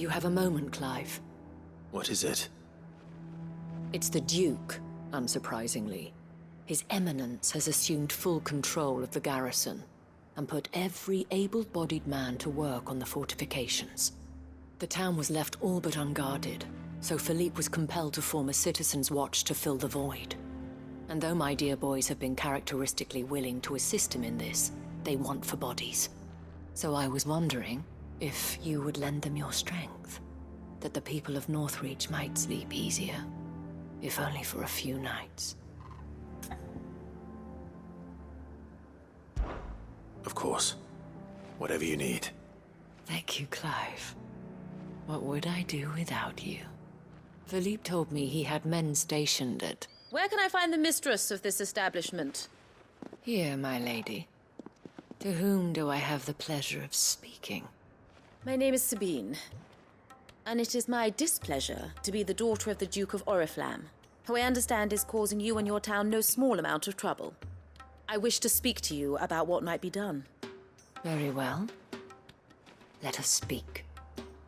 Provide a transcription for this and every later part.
you have a moment, Clive? What is it? It's the Duke, unsurprisingly. His Eminence has assumed full control of the garrison and put every able-bodied man to work on the fortifications. The town was left all but unguarded, so Philippe was compelled to form a citizens' watch to fill the void. And though my dear boys have been characteristically willing to assist him in this, they want for bodies. So I was wondering if you would lend them your strength, that the people of Northreach might sleep easier, if only for a few nights. Of course. Whatever you need. Thank you, Clive. What would I do without you? Philippe told me he had men stationed at... Where can I find the mistress of this establishment? Here, my lady. To whom do I have the pleasure of speaking? My name is Sabine, and it is my displeasure to be the daughter of the Duke of Oriflamme, who I understand is causing you and your town no small amount of trouble. I wish to speak to you about what might be done. Very well. Let us speak.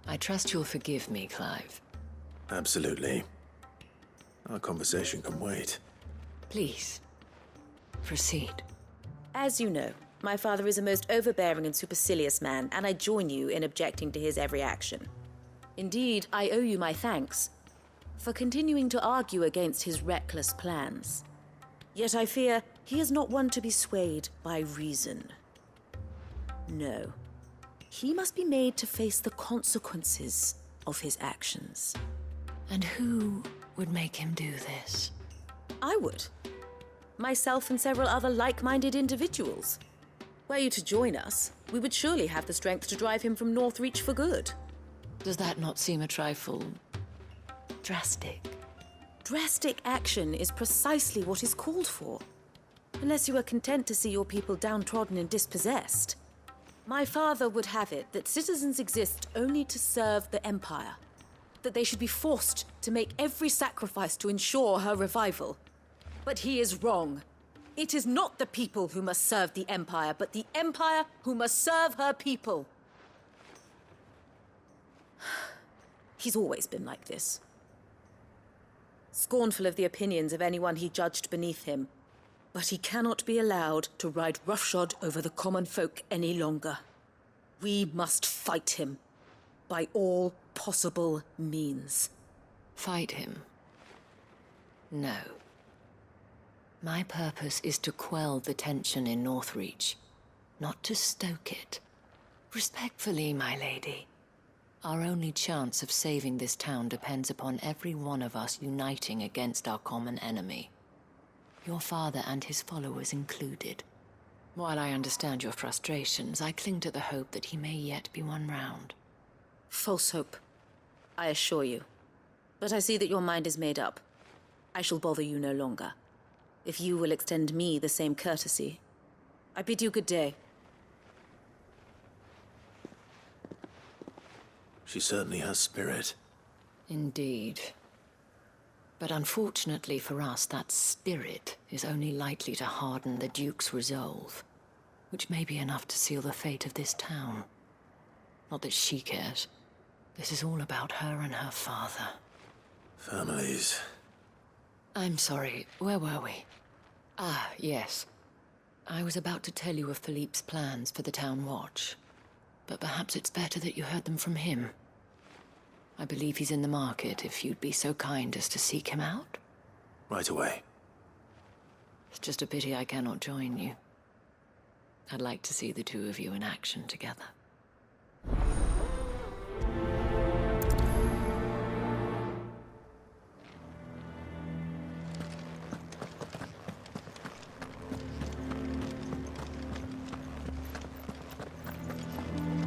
I trust you'll forgive me, Clive. Absolutely. Our conversation can wait. Please, proceed. As you know, my father is a most overbearing and supercilious man, and I join you in objecting to his every action. Indeed, I owe you my thanks for continuing to argue against his reckless plans. Yet I fear he is not one to be swayed by reason. No. He must be made to face the consequences of his actions. And who would make him do this? I would. Myself and several other like-minded individuals. Were you to join us, we would surely have the strength to drive him from Northreach for good. Does that not seem a trifle... drastic? Drastic action is precisely what is called for. Unless you are content to see your people downtrodden and dispossessed. My father would have it that citizens exist only to serve the Empire. That they should be forced to make every sacrifice to ensure her revival. But he is wrong. It is not the people who must serve the Empire, but the Empire who must serve her people. He's always been like this. Scornful of the opinions of anyone he judged beneath him. But he cannot be allowed to ride roughshod over the common folk any longer. We must fight him by all possible means. Fight him? No. My purpose is to quell the tension in Northreach, not to stoke it. Respectfully, my lady. Our only chance of saving this town depends upon every one of us uniting against our common enemy. Your father and his followers included. While I understand your frustrations, I cling to the hope that he may yet be won round. False hope, I assure you. But I see that your mind is made up. I shall bother you no longer. If you will extend me the same courtesy, I bid you good day. She certainly has spirit. Indeed. But unfortunately for us, that spirit is only likely to harden the Duke's resolve, which may be enough to seal the fate of this town. Not that she cares. This is all about her and her father. Families. I'm sorry, where were we? Ah, yes. I was about to tell you of Philippe's plans for the town watch, but perhaps it's better that you heard them from him. I believe he's in the market, if you'd be so kind as to seek him out. Right away. It's just a pity I cannot join you. I'd like to see the two of you in action together.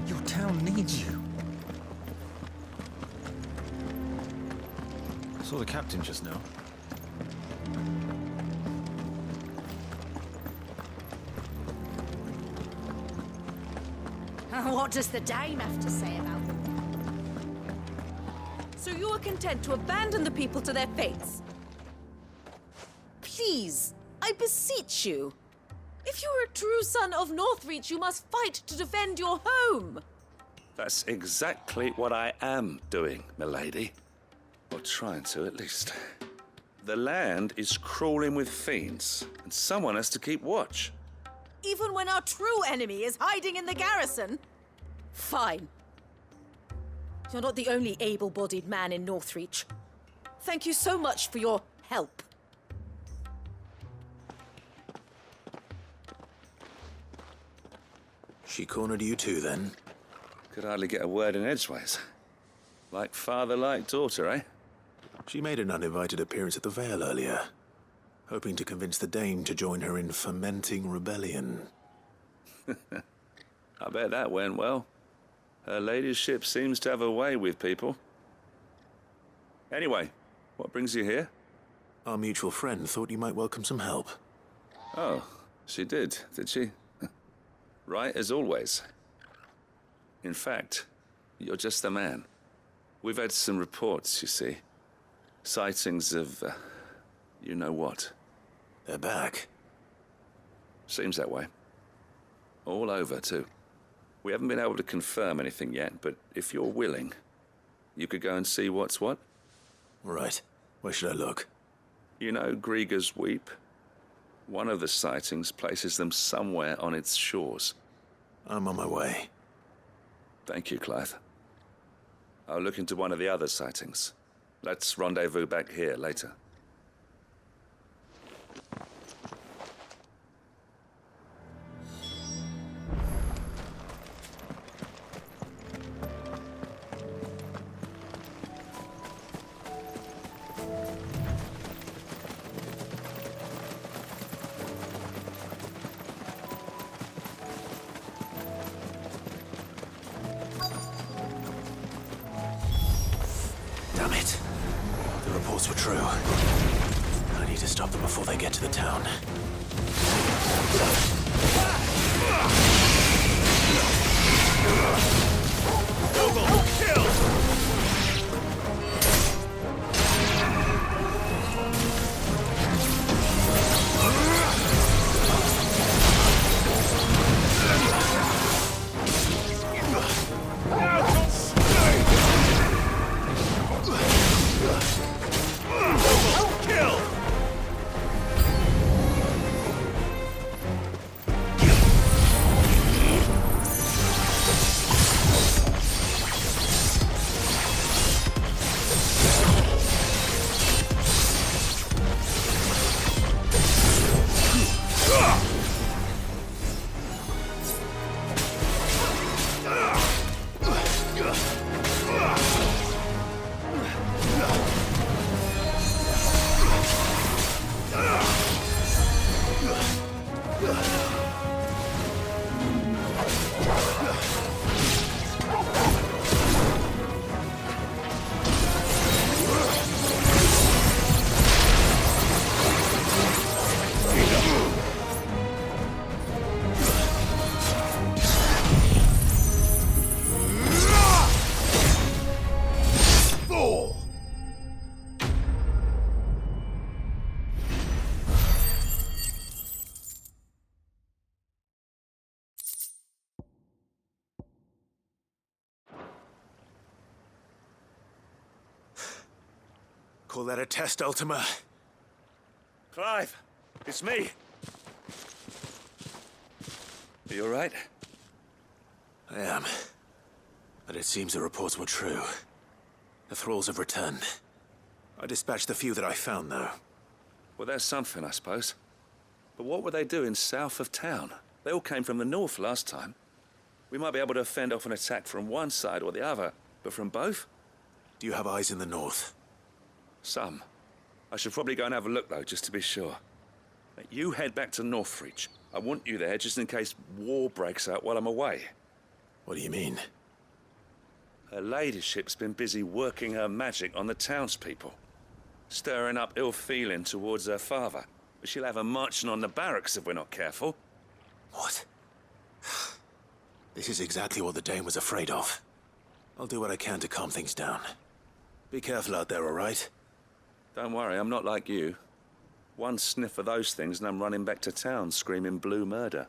Your town needs you. I saw the captain just now. What does the dame have to say about them? So you are content to abandon the people to their fates? Please, I beseech you. If you are a true son of Northreach, you must fight to defend your home. That's exactly what I am doing, milady. Or trying to, at least. The land is crawling with fiends, and someone has to keep watch. Even when our true enemy is hiding in the garrison? Fine. You're not the only able-bodied man in Northreach. Thank you so much for your help. She cornered you too, then? Could hardly get a word in edgeways. Like father, like daughter, eh? She made an uninvited appearance at the Vale earlier, hoping to convince the Dame to join her in fomenting rebellion. I bet that went well. Her ladyship seems to have a way with people. Anyway, what brings you here? Our mutual friend thought you might welcome some help. Oh, she did she? Right as always. In fact, you're just the man. We've had some reports, you see. Sightings of, you know what. They're back. Seems that way. All over, too. We haven't been able to confirm anything yet, but if you're willing, you could go and see what's what. Right. Where should I look? You know Grieger's Weep? One of the sightings places them somewhere on its shores. I'm on my way. Thank you, Clive. I'll look into one of the other sightings. Let's rendezvous back here later. Damn it. The reports were true. I need to stop them before they get to the town. Double kill! Call that a test, Ultima? Clive, it's me. Are you all right? I am. But it seems the reports were true. The thralls have returned. I dispatched the few that I found, though. Well, that's something, I suppose. But what were they doing south of town? They all came from the north last time. We might be able to fend off an attack from one side or the other, but from both? Do you have eyes in the north? Some. I should probably go and have a look, though, just to be sure. You head back to Northreach. I want you there just in case war breaks out while I'm away. What do you mean? Her ladyship's been busy working her magic on the townspeople, stirring up ill feeling towards her father. But she'll have 'em marching on the barracks if we're not careful. What? This is exactly what the Dame was afraid of. I'll do what I can to calm things down. Be careful out there, all right? Don't worry, I'm not like you. One sniff of those things and I'm running back to town screaming blue murder.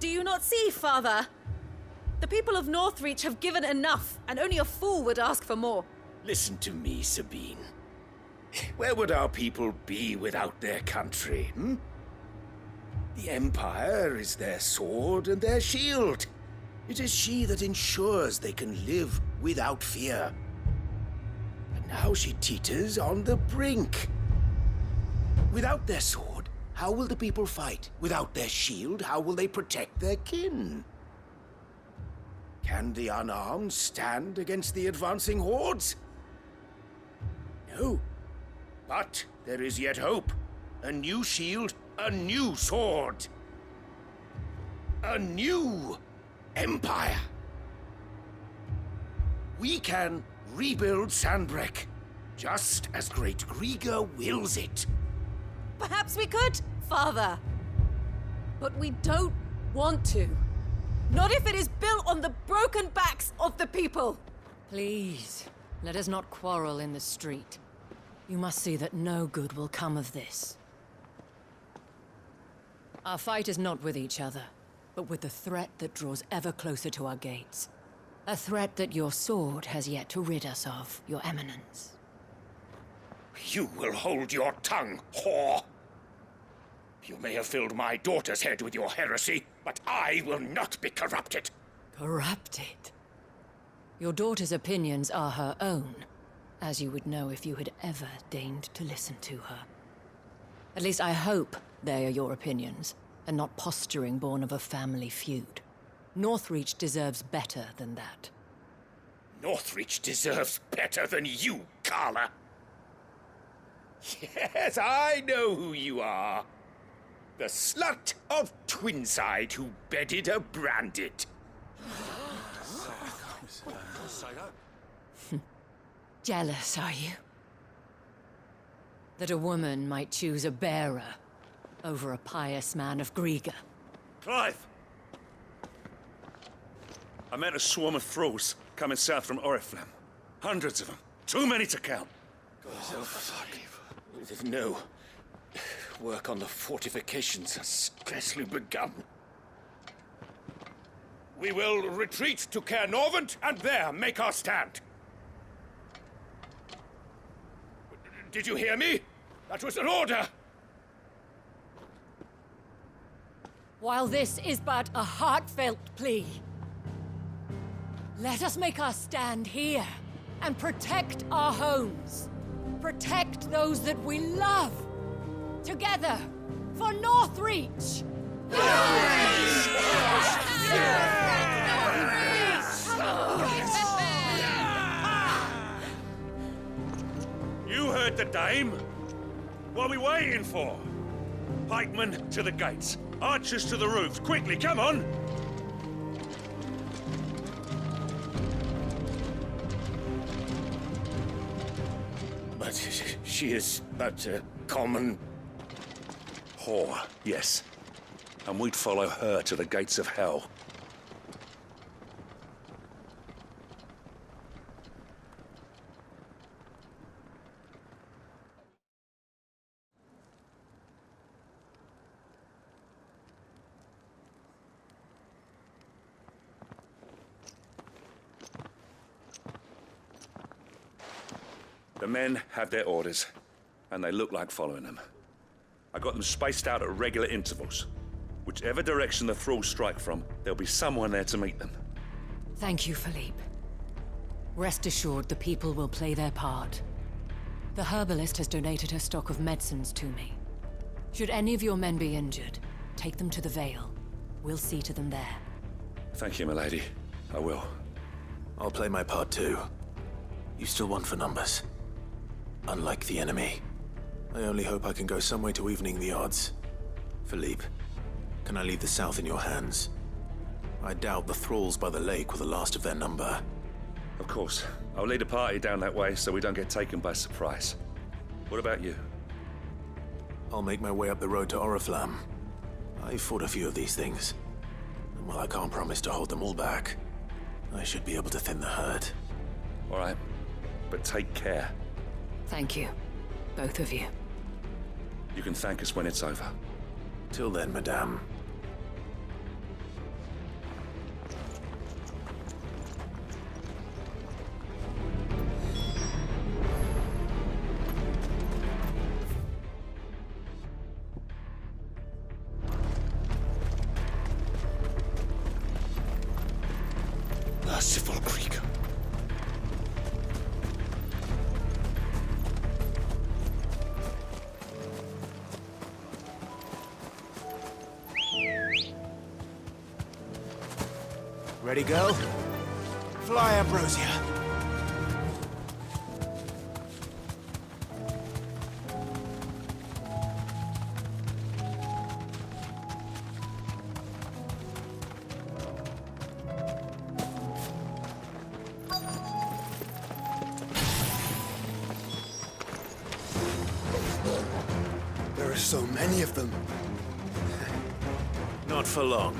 Do you not see, Father? The people of Northreach have given enough, and only a fool would ask for more. Listen to me, Sabine. Where would our people be without their country, hmm? The Empire is their sword and their shield. It is she that ensures they can live without fear. And now she teeters on the brink. Without their sword, how will the people fight? Without their shield, how will they protect their kin? Can the unarmed stand against the advancing hordes? No. But there is yet hope. A new shield, a new sword. A new empire. We can rebuild Sandbreck, just as Great Grieger wills it. Perhaps we could, Father. But we don't want to. Not if it is built on the broken backs of the people. Please, let us not quarrel in the street. You must see that no good will come of this. Our fight is not with each other, but with the threat that draws ever closer to our gates. A threat that your sword has yet to rid us of, Your Eminence. You will hold your tongue, whore! You may have filled my daughter's head with your heresy, but I will not be corrupted. Corrupted? Your daughter's opinions are her own, as you would know if you had ever deigned to listen to her. At least I hope they are your opinions, and not posturing born of a family feud. Northreach deserves better than that. Northreach deserves better than you, Carla. Yes, I know who you are. The slut of Twinside who bedded a Branded. Jealous, are you? That a woman might choose a bearer over a pious man of Grieger. Clive! I met a swarm of thralls coming south from Oriflamme. Hundreds of them. Too many to count. No. Work on the fortifications has scarcely begun. We will retreat to Caer Norvent and there make our stand. Did you hear me? That was an order! While this is but a heartfelt plea, let us make our stand here and protect our homes. Protect those that we love. Together, for Northreach! You heard the dame. What are we waiting for? Pikemen to the gates. Archers to the roofs. Quickly, come on! But she is but a common... Whore, yes. And we'd follow her to the gates of hell. The men have their orders, and they look like following them. I got them spaced out at regular intervals. Whichever direction the thralls strike from, there'll be someone there to meet them. Thank you, Philippe. Rest assured the people will play their part. The herbalist has donated her stock of medicines to me. Should any of your men be injured, take them to the Vale. We'll see to them there. Thank you, milady. I will. I'll play my part too. You still want for numbers. Unlike the enemy. I only hope I can go some way to evening the odds. Philippe, can I leave the south in your hands? I doubt the thralls by the lake were the last of their number. Of course. I'll lead a party down that way so we don't get taken by surprise. What about you? I'll make my way up the road to Oriflamme. I've fought a few of these things. And while I can't promise to hold them all back, I should be able to thin the herd. All right. But take care. Thank you, both of you. You can thank us when it's over. Till then, madame. Merciful creature. Ready, go? Fly, Ambrosia. There are so many of them. Not for long.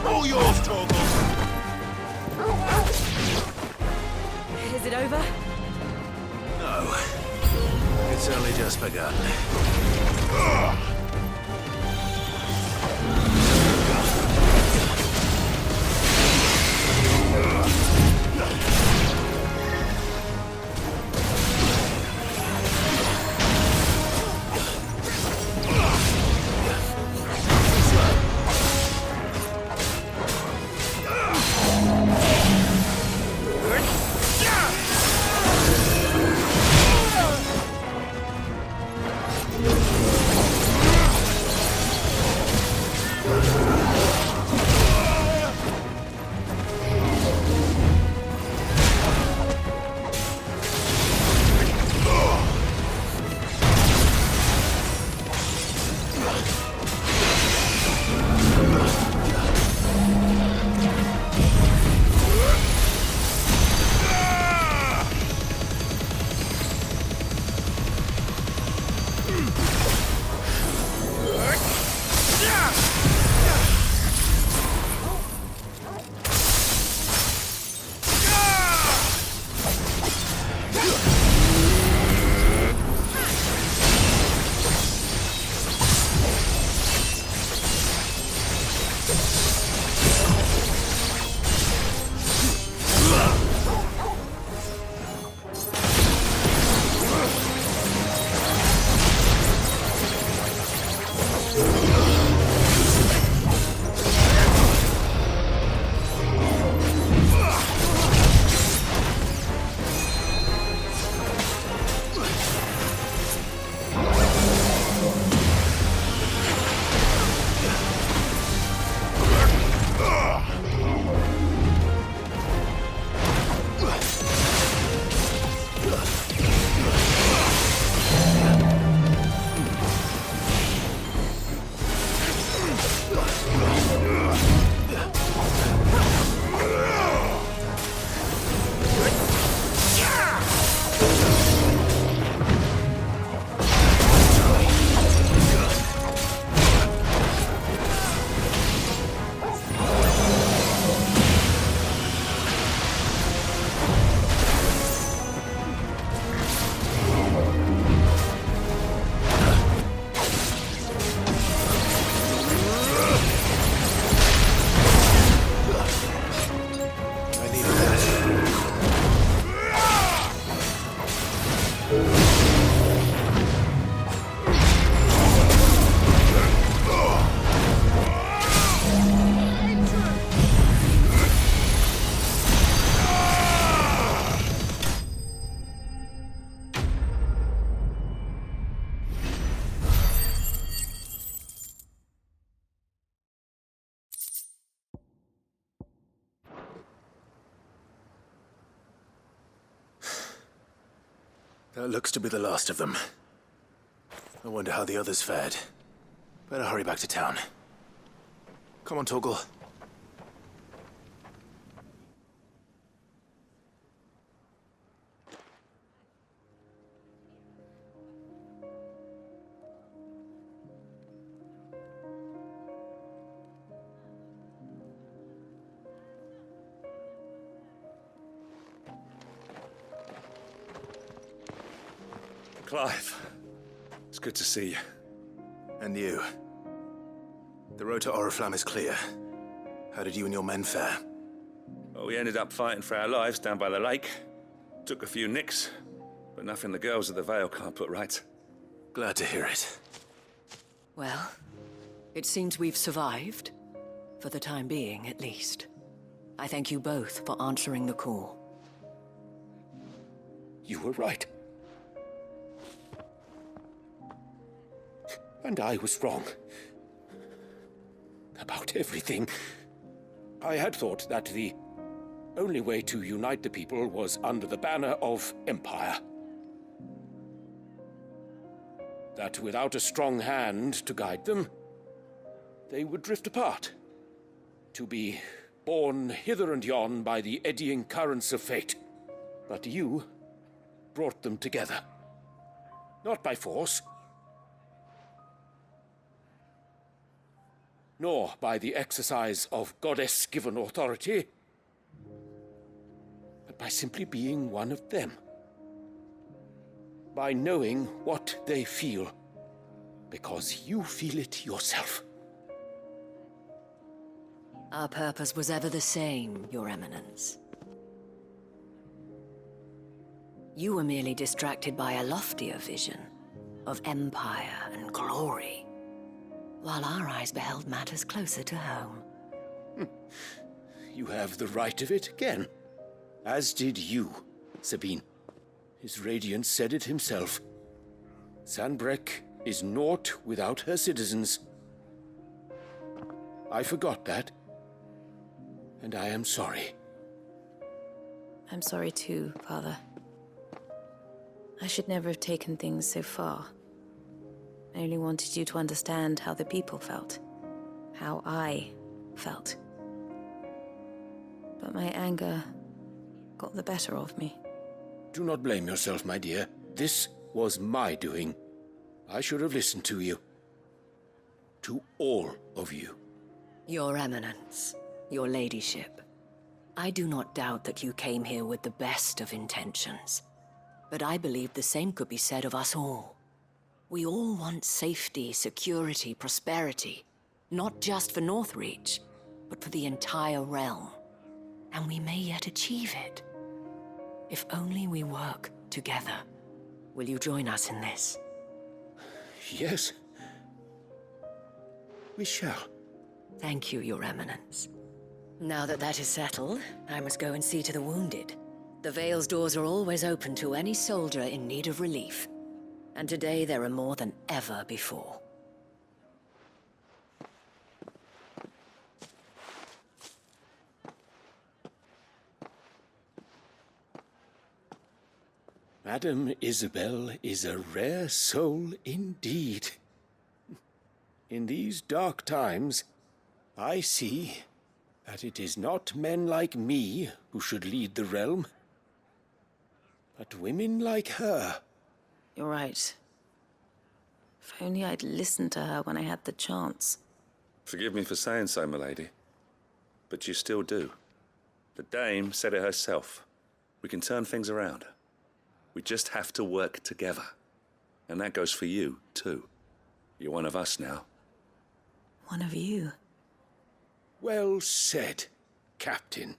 All yours, Torgal! Is it over? No. It's only just begun. That looks to be the last of them. I wonder how the others fared. Better hurry back to town. Come on, Torgal. Clive, it's good to see you. And you. The road to Oriflamme is clear. How did you and your men fare? Well, we ended up fighting for our lives down by the lake. Took a few nicks, but nothing the girls of the Vale can't put right. Glad to hear it. Well, it seems we've survived. For the time being, at least. I thank you both for answering the call. You were right. And I was wrong. About everything. I had thought that the only way to unite the people was under the banner of Empire. That without a strong hand to guide them, they would drift apart. To be borne hither and yon by the eddying currents of fate. But you brought them together. Not by force, nor by the exercise of goddess-given authority, but by simply being one of them. By knowing what they feel, because you feel it yourself. Our purpose was ever the same, Your Eminence. You were merely distracted by a loftier vision of empire and glory, while our eyes beheld matters closer to home. You have the right of it again. As did you, Sabine. His Radiance said it himself. Sanbreque is naught without her citizens. I forgot that, and I am sorry. I'm sorry too, Father. I should never have taken things so far. I only wanted you to understand how the people felt. How I felt. But my anger got the better of me. Do not blame yourself, my dear. This was my doing. I should have listened to you. To all of you. Your Eminence, your Ladyship, I do not doubt that you came here with the best of intentions. But I believe the same could be said of us all. We all want safety, security, prosperity. Not just for Northreach, but for the entire realm. And we may yet achieve it. If only we work together. Will you join us in this? Yes. We shall. Thank you, Your Eminence. Now that that is settled, I must go and see to the wounded. The Vale's doors are always open to any soldier in need of relief. And today there are more than ever before. Madame Isabel is a rare soul indeed. In these dark times, I see that it is not men like me who should lead the realm, but women like her. You're right. If only I'd listened to her when I had the chance. Forgive me for saying so, milady, but you still do. The Dame said it herself. We can turn things around. We just have to work together. And that goes for you, too. You're one of us now. One of you. Well said, Captain.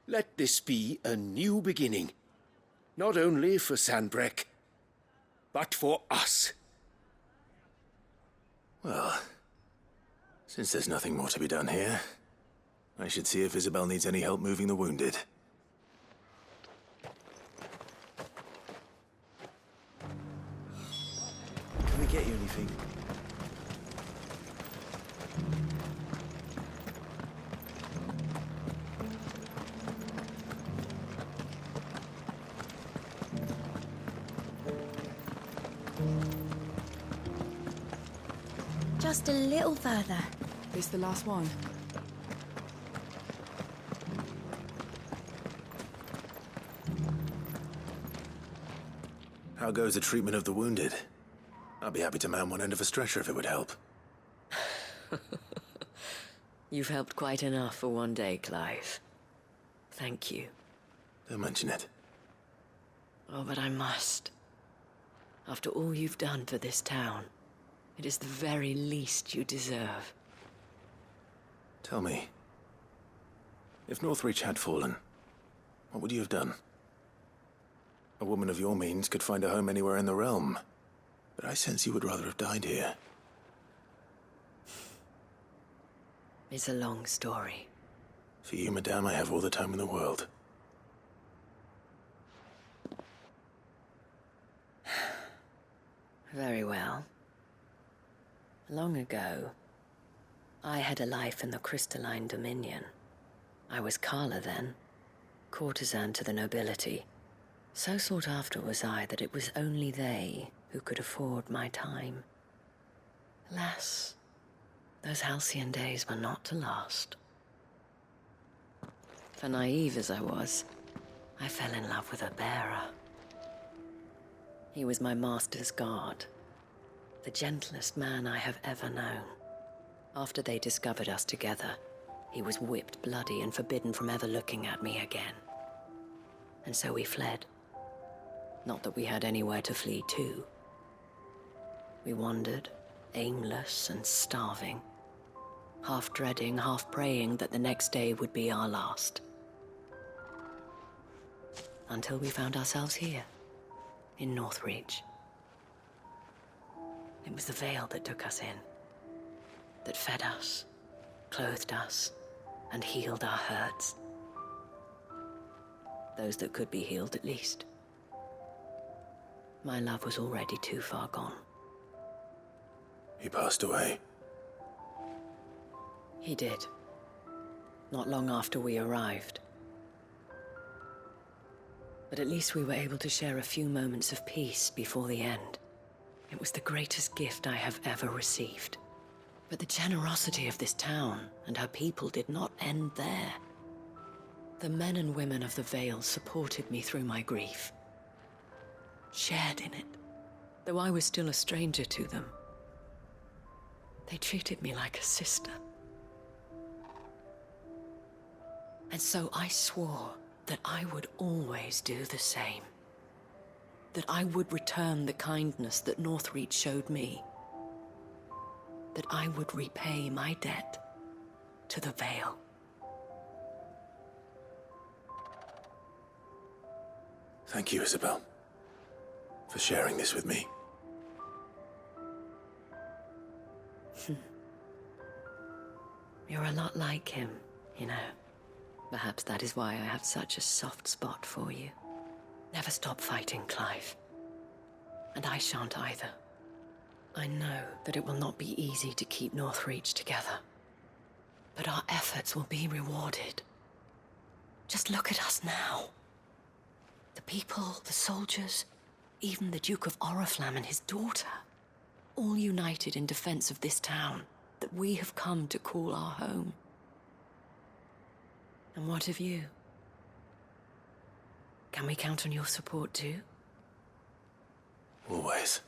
Let this be a new beginning. Not only for Sanbreque, but for us. Well, since there's nothing more to be done here, I should see if Isabel needs any help moving the wounded. Can we get you anything? Just a little further. This the last one? How goes the treatment of the wounded? I'd be happy to man one end of a stretcher if it would help. You've helped quite enough for one day, Clive. Thank you. Don't mention it. Oh, but I must. After all you've done for this town, it is the very least you deserve. Tell me, if Northreach had fallen, what would you have done? A woman of your means could find a home anywhere in the realm, but I sense you would rather have died here. It's a long story. For you, madame, I have all the time in the world. Very well. Long ago, I had a life in the Crystalline Dominion. I was Carla then, courtesan to the nobility. So sought after was I that it was only they who could afford my time. Alas, those halcyon days were not to last. For naive as I was, I fell in love with a bearer. He was my master's guard, the gentlest man I have ever known. After they discovered us together, he was whipped bloody and forbidden from ever looking at me again. And so we fled. Not that we had anywhere to flee to. We wandered, aimless and starving, half dreading, half praying that the next day would be our last. Until we found ourselves here, in Northreach. It was the Veil that took us in, that fed us, clothed us, and healed our hurts. Those that could be healed, at least. My love was already too far gone. He passed away. He did. Not long after we arrived. But at least we were able to share a few moments of peace before the end. It was the greatest gift I have ever received. But the generosity of this town and her people did not end there. The men and women of the Vale supported me through my grief. Shared in it, though I was still a stranger to them. They treated me like a sister. And so I swore that I would always do the same. That I would return the kindness that Northreach showed me. That I would repay my debt to the Vale. Thank you, Isabel, for sharing this with me. You're a lot like him, you know. Perhaps that is why I have such a soft spot for you. Never stop fighting, Clive. And I shan't either. I know that it will not be easy to keep Northreach together. But our efforts will be rewarded. Just look at us now. The people, the soldiers, even the Duke of Oriflamme and his daughter, all united in defense of this town that we have come to call our home. And what of you? Can we count on your support too? Always.